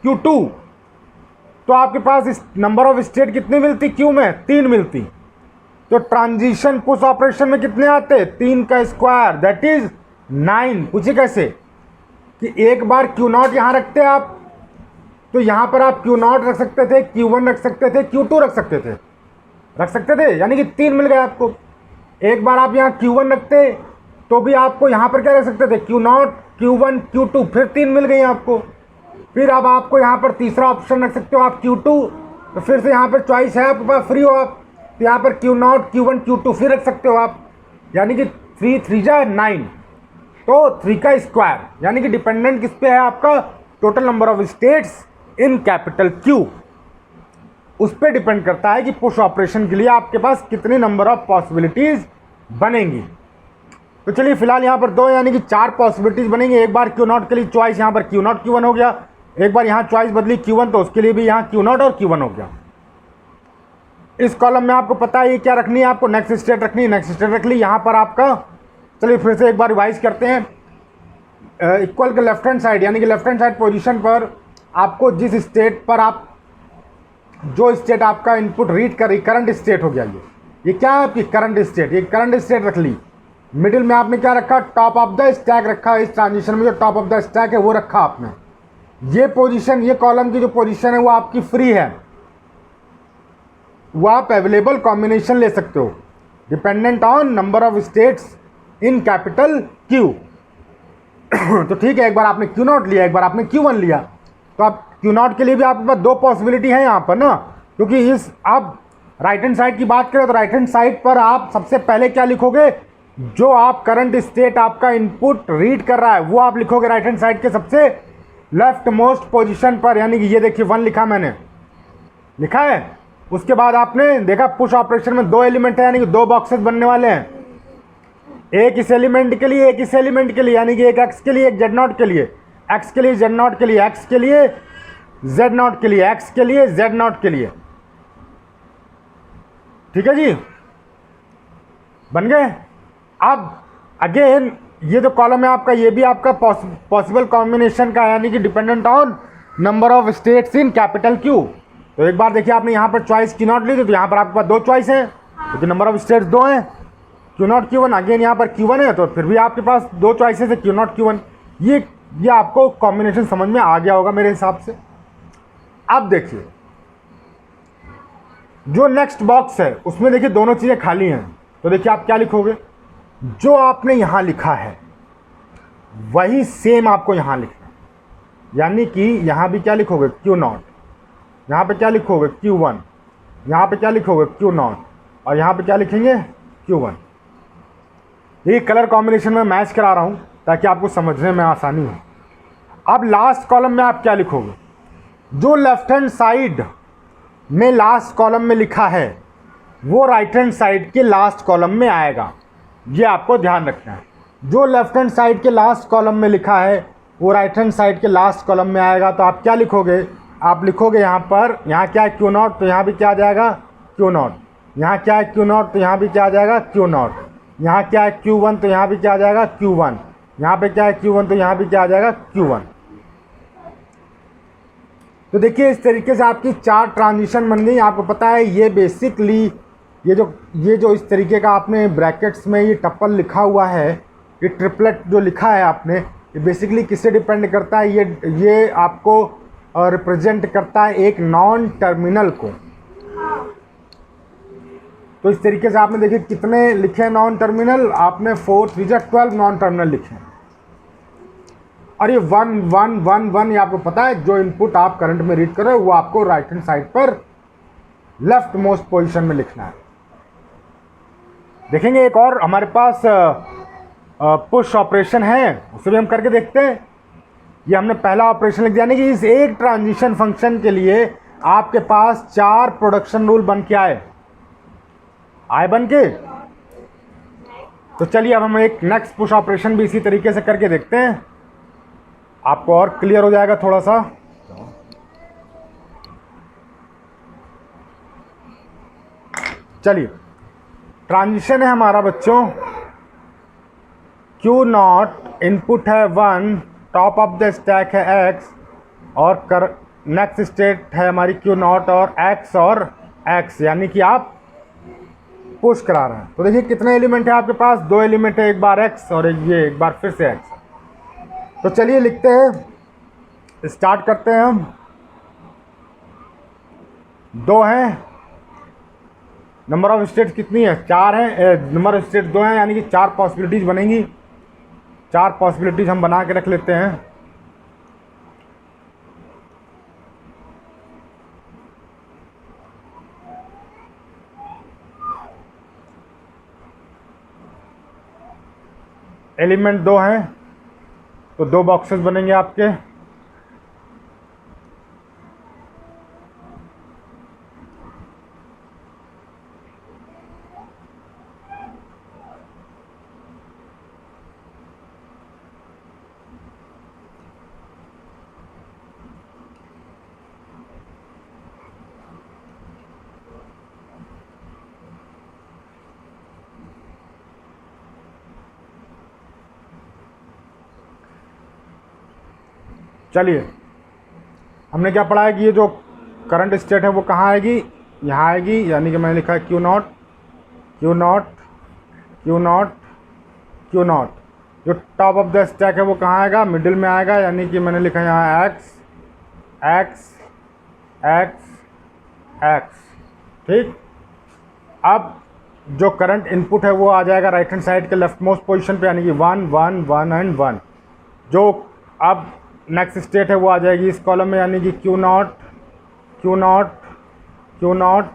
Q two, तो आपके पास नंबर ऑफ स्टेट कितनी मिलती, क्यू में 3 मिलती। तो ट्रांजिशन पुश ऑपरेशन में कितने आते, 3 का स्क्वायर, दैट इज 9। पूछिए कैसे, कि एक बार क्यू नॉट यहां रखते आप, तो यहां पर आप क्यू नॉट रख सकते थे, क्यू वन रख सकते थे, क्यू टू रख सकते थे, यानी कि 3 मिल गए आपको। एक बार आप यहाँ क्यू वन रखते तो भी आपको यहाँ पर क्या रख सकते थे, Q naught, Q one, Q two, फिर 3 मिल गई आपको। फिर अब आपको यहाँ पर तीसरा ऑप्शन रख सकते हो आप, क्यू टू, तो फिर से यहाँ पर चॉइस है आपके पास, फ्री हो आप, तो यहाँ पर Q naught, Q one, Q two फिर रख सकते हो आप, यानी कि 3 3 जा 9, तो 3 का स्क्वायर, यानी कि डिपेंडेंट किस पे है आपका, total number of states in capital Q, उस पर डिपेंड करता है कि पुश ऑपरेशन के लिए आपके पास कितनी नंबर ऑफ पॉसिबिलिटीज बनेंगी। तो चलिए फिलहाल यहाँ पर 2 यानी कि 4 पॉसिबिलिटीज बनेंगी। एक बार क्यू नॉट के लिए चॉइस यहाँ पर क्यू नॉट क्यू वन हो गया, एक बार यहाँ चॉइस बदली क्यू वन, तो उसके लिए भी यहाँ क्यू नॉट और क्यू वन हो गया। इस कॉलम में आपको पता है ये क्या रखनी है, आपको नेक्स्ट स्टेट रखनी है, नेक्स्ट स्टेट रख ली यहाँ पर आपका। चलिए फिर से एक बार रिवाइज करते हैं। इक्वल के लेफ्ट हैंड साइड, यानी कि लेफ्ट हैंड साइड पोजीशन पर आपको जिस स्टेट पर आप, जो स्टेट आपका इनपुट रीड कर रही, करंट स्टेट हो गया ये क्या है आपकी करंट स्टेट, ये करंट स्टेट रख ली। मिडिल में आपने क्या रखा, टॉप ऑफ द स्टैक रखा, इस ट्रांजिशन में जो टॉप ऑफ द स्टैक है वो रखा आपने। ये पोजीशन, ये कॉलम की जो पोजीशन है वो आपकी फ्री है, वो आप अवेलेबल कॉम्बिनेशन ले सकते हो dependent on number of states in capital Q. तो ठीक है, एक बार आपने क्यू नॉट लिया, एक बार आपने क्यू वन लिया, तो आप क्यू नॉट के लिए भी आपके पास 2 पॉसिबिलिटी है यहाँ पर ना, क्योंकि इस आप राइट हैंड साइड की बात करें तो राइट हैंड साइड पर आप सबसे पहले क्या लिखोगे, जो आप करंट स्टेट आपका इनपुट रीड कर रहा है वो आप लिखोगे राइट हैंड साइड के सबसे लेफ्ट मोस्ट पोजीशन पर, यानी कि ये देखिए 1 लिखा मैंने, लिखा है। उसके बाद आपने देखा पुश ऑपरेशन में 2 एलिमेंट है, यानी कि 2 बॉक्सेस बनने वाले हैं, एक इस एलिमेंट के लिए, एक इस एलिमेंट के लिए, यानी कि एक एक्स के लिए, एक जेड नॉट के लिए, एक्स के लिए जेड नॉट के लिए, एक्स के लिए जेड नॉट के लिए, एक्स के लिए जेड नॉट के लिए। ठीक है जी, बन गए। अब अगेन ये जो कॉलम है आपका, ये भी आपका पॉसिबल कॉम्बिनेशन का, यानी कि dependent on number of states in capital Q. तो एक बार देखिए आपने यहाँ पर चॉइस क्यू नॉट ली थी, तो यहाँ पर आपके पास 2 चॉइस हैं, क्योंकि नंबर ऑफ स्टेट्स 2 हैं, Q naught Q one. Again यहाँ पर क्यू वन है, तो फिर भी आपके पास 2 चॉइसेस है, क्यू नॉट क्यू वन। ये आपको कॉम्बिनेशन समझ में आ गया होगा मेरे हिसाब से। अब देखिए जो नेक्स्ट बॉक्स है उसमें देखिए दोनों चीज़ें खाली हैं, तो देखिए आप क्या लिखोगे, जो आपने यहाँ लिखा है वही सेम आपको यहाँ लिखना है, यानी कि यहाँ भी क्या लिखोगे, क्यू नॉट, यहाँ पे क्या लिखोगे, क्यू वन, यहाँ पे क्या लिखोगे, क्यू नॉट, और यहाँ पे क्या लिखेंगे, क्यू वन। ये कलर कॉम्बिनेशन में मैच करा रहा हूँ ताकि आपको समझने में आसानी हो। अब लास्ट कॉलम में आप क्या लिखोगे, जो लेफ्ट हैंड साइड में लास्ट कॉलम में लिखा है वो राइट हैंड साइड के लास्ट कॉलम में आएगा, ये आपको ध्यान रखना है। जो लेफ्ट हैंड साइड के लास्ट कॉलम में लिखा है वो राइट हैंड साइड के लास्ट कॉलम में आएगा। तो आप क्या लिखोगे, आप लिखोगे यहाँ पर, यहाँ क्या है क्यू नॉट, तो यहाँ भी क्या आ जाएगा, क्यू नॉट, यहाँ क्या है क्यू नॉट, तो यहाँ भी क्या आ जाएगा, क्यू नॉट, यहाँ क्या है क्यू वन, तो यहाँ भी क्या आ जाएगा, क्यू वन, यहाँ पे क्या है क्यू वन, तो यहाँ भी क्या आ जाएगा, क्यू वन। तो देखिए इस तरीके से आपकी 4 ट्रांजिशन बन गई। आपको पता है ये बेसिकली ये जो इस तरीके का आपने ब्रैकेट्स में ये टप्पल लिखा हुआ है, ये ट्रिपलेट जो लिखा है आपने, ये बेसिकली किससे डिपेंड करता है, ये आपको रिप्रेजेंट करता है एक नॉन टर्मिनल को। तो इस तरीके से आपने देखिए कितने लिखे नॉन टर्मिनल, आपने 4 3 जा 12 नॉन टर्मिनल लिखे हैं। और ये 1 1 1 1 ये आपको पता है जो इनपुट आप करंट में रीड कर रहे हो वो आपको राइट हैंड साइड पर लेफ्ट मोस्ट पोजीशन में लिखना है। देखेंगे एक और हमारे पास पुश ऑपरेशन है, उसे भी हम करके देखते हैं। ये हमने पहला ऑपरेशन लिख दिया, यानी कि इस एक ट्रांजिशन फंक्शन के लिए आपके पास 4 प्रोडक्शन रूल बन के आए बन के। तो चलिए अब हम एक नेक्स्ट पुश ऑपरेशन भी इसी तरीके से करके देखते हैं, आपको और क्लियर हो जाएगा थोड़ा सा। चलिए ट्रांजिशन है हमारा बच्चों, Q नॉट इनपुट है 1, टॉप ऑफ द स्टैक है X और नेक्स्ट स्टेट है हमारी Q नॉट और X, यानी कि आप पुश करा रहे हैं। तो देखिए कितने एलिमेंट है आपके पास, 2 एलिमेंट है, एक बार X और एक बार फिर से X। तो चलिए लिखते हैं, स्टार्ट करते हैं हम। 2 हैं, नंबर ऑफ स्टेट्स कितनी है, 4 है, नंबर ऑफ स्टेट 2 हैं, यानी कि 4 पॉसिबिलिटीज़ बनेंगी। 4 पॉसिबिलिटीज़ हम बना के रख लेते हैं। एलिमेंट 2 हैं तो 2 बॉक्सेस बनेंगे आपके। चलिए हमने क्या पढ़ा है कि ये जो करंट स्टेट है वो कहाँ आएगी, यहाँ आएगी, यानी कि मैंने लिखा है Q not, Q not, Q not, Q not. जो टॉप ऑफ द स्टैक है वो कहाँ आएगा, मिडिल में आएगा, यानी कि मैंने लिखा है यहाँ X, X, X, X। ठीक, अब जो करंट इनपुट है वो आ जाएगा राइट हैंड साइड के लेफ्ट मोस्ट पोजीशन पे, यानी कि 1 1 1 एंड 1। जो अब नेक्स्ट स्टेट है वो आ जाएगी इस कॉलम में, यानी कि Q not, Q not, Q not.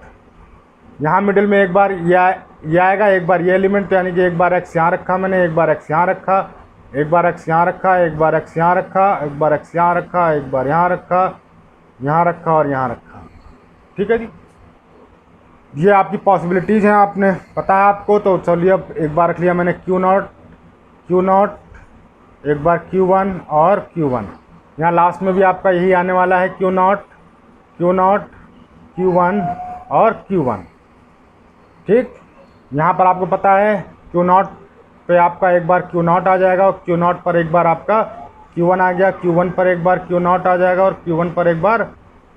यहाँ मिडिल में एक बार ये आएगा, एक बार ये एलिमेंट, यानी कि एक बार X यहाँ रखा मैंने, एक बार X यहाँ रखा, एक बार X यहाँ रखा, एक बार X यहाँ रखा, एक बार X यहाँ रखा, एक बार यहाँ रखा, यहाँ रखा और यहाँ रखा। ठीक है जी, ये आपकी पॉसिबिलिटीज़ हैं, आपने पता है आपको। तो चलिए अब एक बार रख लिया मैंने Q नॉट, Q नॉट, एक बार Q1 और Q1। यहाँ लास्ट में भी आपका यही आने वाला है, Q not, Q not, Q1 और Q1। ठीक, यहाँ पर आपको पता है Q नॉट पे आपका एक बार Q नॉट आ जाएगा और Q नॉट पर एक बार आपका Q1 आ गया, Q1 पर एक बार Q नॉट आ जाएगा और Q1 पर एक बार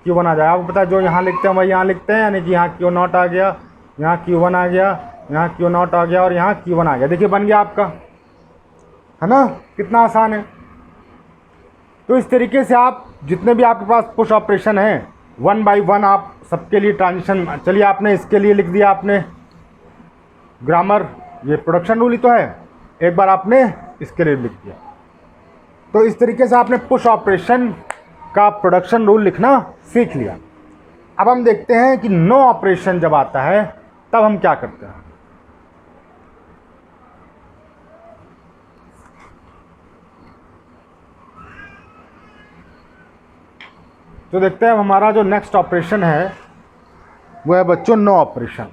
Q1 आ जाएगा। आपको पता है जो यहाँ लिखते हैं वही यहाँ लिखते हैं, यानी कि यहाँ Q नॉट आ गया, यहाँ Q1 आ गया, यहाँ Q नॉट आ गया और यहाँ Q1 आ गया। देखिए बन गया आपका, है ना, कितना आसान है। तो इस तरीके से आप जितने भी आपके पास पुश ऑपरेशन हैं 1 बाई 1 आप सबके लिए ट्रांजिशन। चलिए आपने इसके लिए लिख दिया, आपने ग्रामर, ये प्रोडक्शन रूल ही तो है, एक बार आपने इसके लिए लिख दिया। तो इस तरीके से आपने पुश ऑपरेशन का प्रोडक्शन रूल लिखना सीख लिया। अब हम देखते हैं कि नो ऑपरेशन जब आता है तब हम क्या करते हैं। तो देखते हैं हमारा जो नेक्स्ट ऑपरेशन है वो है बच्चों नो ऑपरेशन।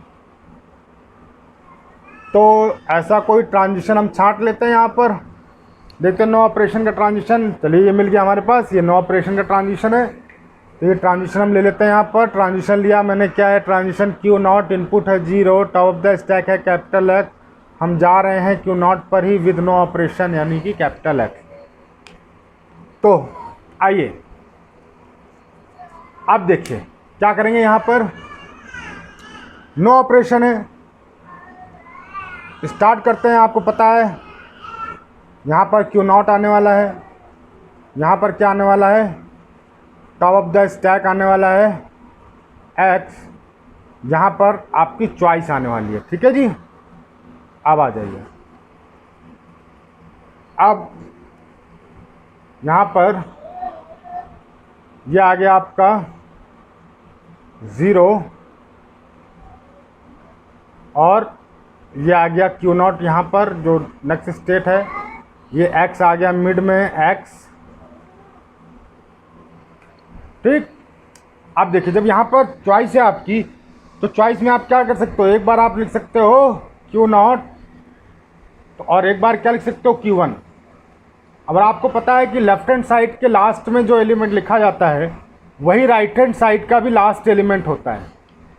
तो ऐसा कोई ट्रांजिशन हम छांट लेते हैं, यहाँ पर देखते हैं नो ऑपरेशन का ट्रांजिशन। चलिए ये मिल गया हमारे पास, ये नो ऑपरेशन का ट्रांजिशन है। तो ये ट्रांजिशन हम ले लेते हैं, यहाँ पर ट्रांजिशन लिया मैंने, क्या है ट्रांजिशन, Q नॉट इनपुट है 0, टॉप ऑफ द स्टैक है कैपिटल X, हम जा रहे हैं Q नॉट पर ही विद नो ऑपरेशन, यानी कि कैपिटल X। तो आइए अब देखिए क्या करेंगे, यहाँ पर नो ऑपरेशन है, स्टार्ट करते हैं। आपको पता है यहाँ पर Q नॉट आने वाला है, यहाँ पर क्या आने वाला है, टॉप ऑफ द स्टैक आने वाला है X, यहाँ पर आपकी चॉइस आने वाली है। ठीक है जी, अब आ जाइए। अब यहाँ पर यह आ गया आपका 0 और ये आ गया Q नॉट, यहाँ पर जो नेक्स्ट स्टेट है ये X आ गया मिड में X। ठीक, अब देखिए जब यहाँ पर चॉइस है आपकी, तो चॉइस में आप क्या कर सकते हो, एक बार आप लिख सकते हो Q0 और एक बार क्या लिख सकते हो Q1। अब आपको पता है कि लेफ्ट हैंड साइड के लास्ट में जो एलिमेंट लिखा जाता है वही राइट हैंड साइड का भी लास्ट एलिमेंट होता है।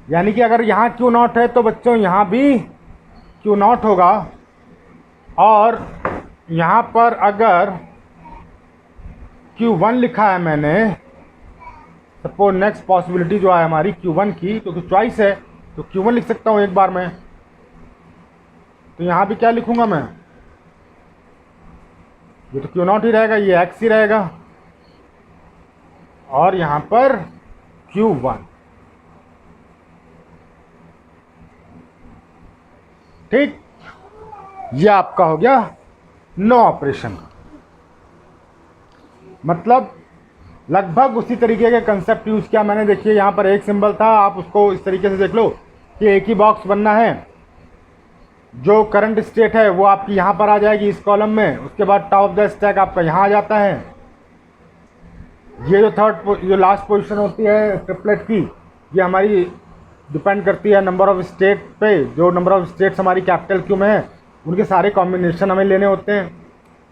यानी कि अगर यहाँ Q0 है तो बच्चों यहाँ भी Q0 होगा, और यहाँ पर अगर Q1 लिखा है मैंने, सपोज नेक्स्ट पॉसिबिलिटी जो है हमारी Q1 की, तो चॉइस है तो Q1 लिख सकता हूँ एक बार मैं। तो यहाँ भी क्या लिखूँगा मैं, ये तो Q0 ही रहेगा, ये X ही रहेगा, और यहाँ पर Q1। ठीक, ये आपका हो गया नो ऑपरेशन। मतलब लगभग उसी तरीके के कंसेप्ट यूज़ किया मैंने। देखिए यहाँ पर एक सिंबल था, आप उसको इस तरीके से देख लो कि एक ही बॉक्स बनना है। जो करंट स्टेट है वो आपकी यहाँ पर आ जाएगी इस कॉलम में, उसके बाद टॉप ऑफ द स्टैक आपका यहाँ आ जाता है। ये जो लास्ट पोजीशन होती है ट्रिपलेट की, ये हमारी डिपेंड करती है नंबर ऑफ स्टेट पे। जो नंबर ऑफ स्टेट्स हमारी कैपिटल क्यू में है उनके सारे कॉम्बिनेशन हमें लेने होते हैं।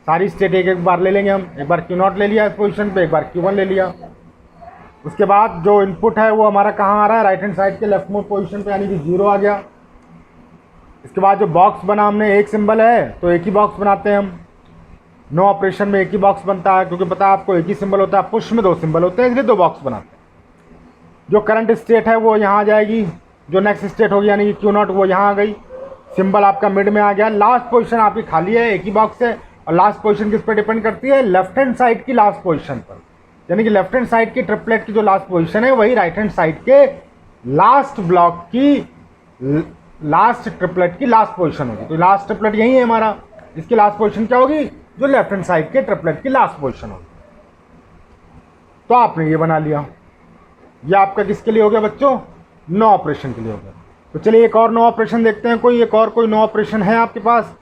सारी स्टेट एक एक बार ले लेंगे हम। एक बार Q0 ले लिया इस पोजीशन पे, एक बार Q1 ले लिया। उसके बाद जो इनपुट है वो हमारा कहाँ आ रहा है, राइट हैंड साइड के लेफ्ट मोस्ट पोजीशन पे, यानी कि 0 आ गया। इसके बाद जो बॉक्स बना हमने, एक सिंबल है तो एक ही बॉक्स बनाते हैं हम। नो ऑपरेशन में एक ही बॉक्स बनता है, क्योंकि पता है आपको एक ही सिंबल होता है, पुश में 2 सिंबल होते हैं, इसलिए 2 बॉक्स बनाते हैं। जो करंट स्टेट है वो यहाँ आ जाएगी, जो नेक्स्ट स्टेट होगी यानी कि Q0 वो यहाँ आ गई, सिंबल आपका मिड में आ गया। लास्ट पोजीशन आपकी खाली है, एक ही बॉक्स है, और लास्ट पोजीशन किस पर डिपेंड करती है, लेफ्ट हैंड साइड की लास्ट पोजीशन पर। यानी कि लेफ्ट हैंड साइड की ट्रिपलेट की जो लास्ट पोजीशन है वही राइट हैंड साइड के लास्ट ब्लॉक की लास्ट ट्रिपलेट की लास्ट पोजीशन होगी। तो लास्ट ट्रिपलेट यही है हमारा, इसकी लास्ट पोजीशन क्या होगी, जो लेफ्ट हैंड साइड के ट्रिपलेट की लास्ट पोजीशन होगी। तो आपने ये बना लिया। ये आपका किसके लिए हो गया बच्चों, नो ऑपरेशन के लिए हो गया। तो चलिए एक और नो ऑपरेशन देखते हैं। कोई नो ऑपरेशन है आपके पास,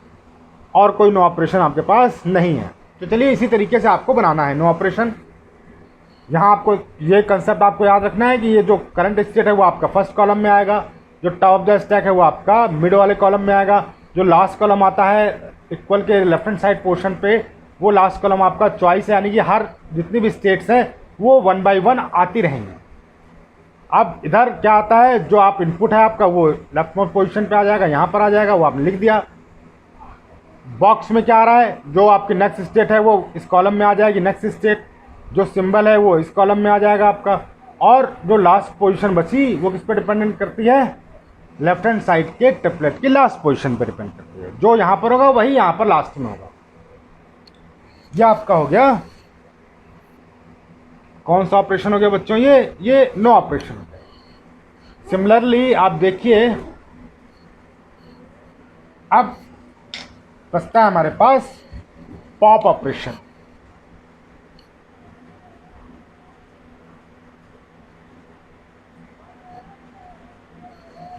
और कोई नो ऑपरेशन आपके पास नहीं है। तो चलिए इसी तरीके से आपको बनाना है नो ऑपरेशन। यहाँ आपको ये कंसेप्ट आपको याद रखना है कि ये जो करंट स्टेट है वो आपका फर्स्ट कॉलम में आएगा, जो टॉप ऑफ द स्टैक है वो आपका मिड वाले कॉलम में आएगा, जो लास्ट कॉलम आता है इक्वल के लेफ्ट हैंड साइड पोर्शन पे वो लास्ट कॉलम आपका चॉइस है। यानी कि हर जितनी भी स्टेट्स हैं वो 1 बाय 1 आती रहेंगी। अब इधर क्या आता है, जो आप इनपुट है आपका वो लेफ्ट मोस्ट पोजीशन पे आ जाएगा, यहाँ पर आ जाएगा, वो आपने लिख दिया। बॉक्स में क्या आ रहा है, जो आपकी नेक्स्ट स्टेट है वो इस कॉलम में आ जाएगी, नेक्स्ट स्टेट जो सिंबल है वो इस कॉलम में आ जाएगा आपका, और जो लास्ट पोजीशन बची वो किस पर डिपेंडेंट करती है, लेफ्ट हैंड साइड के ट्रिपलेट की लास्ट पोजीशन पर डिपेंड करती है। जो यहाँ पर होगा वही यहाँ पर लास्ट में होगा। यह आपका हो गया कौन सा ऑपरेशन हो गया बच्चों, ये नो ऑपरेशन हो गया। सिमिलरली आप देखिए अब बचता है हमारे पास पॉप ऑपरेशन।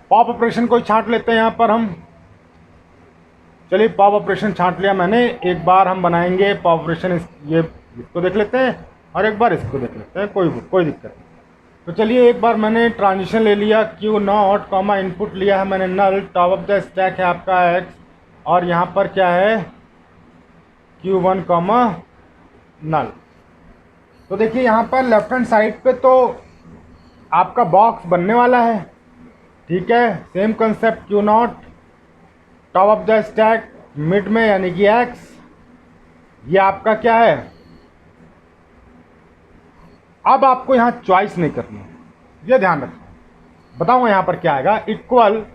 पॉप ऑपरेशन को छांट लेते हैं यहाँ पर हम। चलिए पॉप ऑपरेशन छांट लिया मैंने, एक बार हम बनाएंगे पॉप ऑपरेशन। ये इसको देख लेते हैं और एक बार इसको देख लेते हैं, कोई दिक्कत नहीं। तो चलिए एक बार मैंने ट्रांजिशन ले लिया, Q0 कॉमा इनपुट लिया है मैंने नल, टॉप ऑफ द स्टैक है आपका X, और यहाँ पर क्या है Q1 कॉमा नल। तो देखिए यहाँ पर लेफ्ट हैंड साइड पे तो आपका बॉक्स बनने वाला है, ठीक है। Same concept, Q0 top of the stack mid में यानी कि X, ये आपका क्या है। अब आपको यहाँ चॉइस नहीं करनी है, ये ध्यान रखना। बताऊँ यहाँ पर क्या आएगा, इक्वल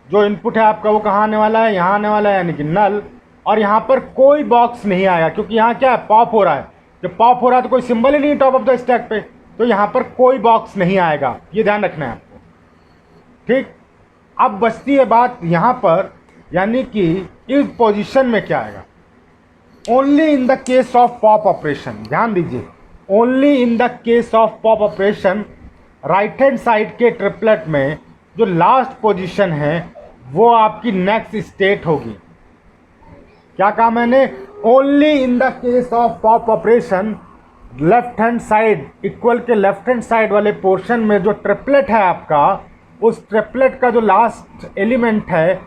जो इनपुट है आपका वो कहाँ आने वाला है, यहाँ आने वाला है यानी कि नल, और यहाँ पर कोई बॉक्स नहीं आएगा क्योंकि यहाँ क्या है, पॉप हो रहा है। जब पॉप हो रहा है तो कोई सिंबल ही नहीं टॉप ऑफ द स्टैक पे, तो यहाँ पर कोई बॉक्स नहीं आएगा, ये ध्यान रखना है आपको, ठीक। अब बचती है बात यहाँ पर, यानी कि इस पोजीशन में क्या आएगा, only in the case of pop operation. ध्यान दीजिए, only in the case of pop operation right hand side के ट्रिपलेट में जो लास्ट पोजीशन है वो आपकी नेक्स्ट स्टेट होगी। क्या कहा मैंने, only in the case of pop operation left hand side equal के लेफ्ट हैंड साइड वाले पोर्शन में जो ट्रिपलेट है आपका, उस ट्रिपलेट का जो लास्ट एलिमेंट है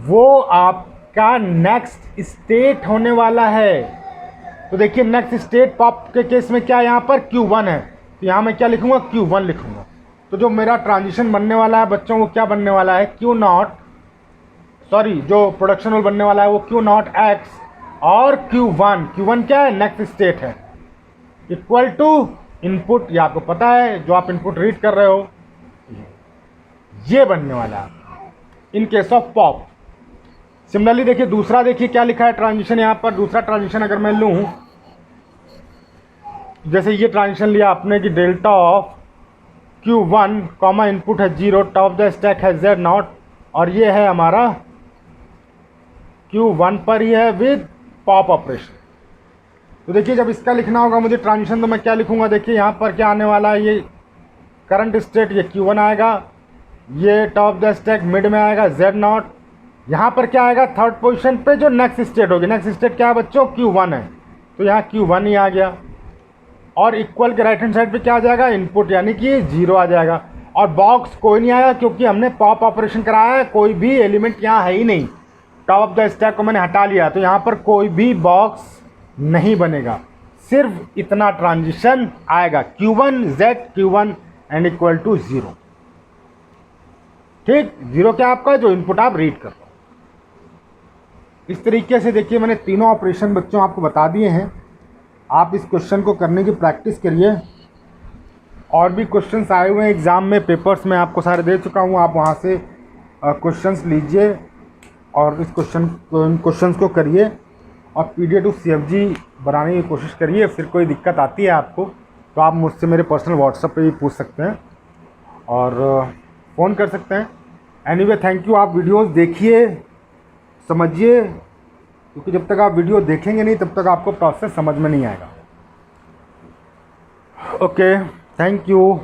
वो आपका नेक्स्ट स्टेट होने वाला है। तो देखिए नेक्स्ट स्टेट पॉप के केस में क्या यहाँ पर Q1 है, तो यहाँ मैं क्या लिखूंगा, Q1 लिखूंगा। तो जो मेरा ट्रांजिशन बनने वाला है बच्चों, वो क्या बनने वाला है, जो प्रोडक्शन रूल बनने वाला है वो Q0 X और Q1 क्या है, नेक्स्ट स्टेट है, इक्वल टू इनपुट, ये आपको पता है जो आप इनपुट रीड कर रहे हो, ये बनने वाला है in case of pop. Similarly देखिए दूसरा, देखिए क्या लिखा है ट्रांजिशन यहाँ पर। दूसरा ट्रांजिशन अगर मैं लूँ, जैसे ये ट्रांजिशन लिया आपने कि delta of Q1 comma input है 0, टॉप द स्टैक है Z0 और ये है हमारा Q1 पर ही है विद पॉप ऑपरेशन। तो देखिए जब इसका लिखना होगा मुझे ट्रांजिशन, तो मैं क्या लिखूंगा, देखिए यहाँ पर क्या आने वाला है, ये करंट स्टेट ये Q1 आएगा, ये टॉप द स्टैक मिड में आएगा Z0, यहाँ पर क्या आएगा थर्ड पोजीशन पे जो नेक्स्ट स्टेट होगी, नेक्स्ट स्टेट क्या है बच्चों, Q1 है, तो यहाँ Q1 ही आ गया। और इक्वल के राइट हैंड साइड पे क्या आ जाएगा, इनपुट, यानी कि 0 आ जाएगा। और बॉक्स कोई नहीं आएगा क्योंकि हमने पॉप ऑपरेशन कराया है, कोई भी एलिमेंट यहाँ है ही नहीं, टॉप द स्टैक को मैंने हटा लिया, तो यहाँ पर कोई भी बॉक्स नहीं बनेगा, सिर्फ इतना ट्रांजिशन आएगा Q1 Z Q1 and equal to 0। ठीक, 0 क्या आपका जो इनपुट आप रीड कर रहे हो। इस तरीके से देखिए मैंने तीनों ऑपरेशन बच्चों आपको बता दिए हैं। आप इस क्वेश्चन को करने की प्रैक्टिस करिए। और भी क्वेश्चंस आए हुए हैं एग्ज़ाम में, पेपर्स में आपको सारे दे चुका हूँ, आप वहाँ से क्वेश्चंस लीजिए और इस क्वेश्चंस को करिए और PDF टू CFG बनाने की कोशिश करिए। फिर कोई दिक्कत आती है आपको तो आप मुझसे मेरे पर्सनल व्हाट्सएप पे भी पूछ सकते हैं और फ़ोन कर सकते हैं। Anyway thank you. आप वीडियोस देखिए, समझिए, क्योंकि जब तक आप वीडियो देखेंगे नहीं तब तक आपको प्रोसेस समझ में नहीं आएगा। Okay, thank you.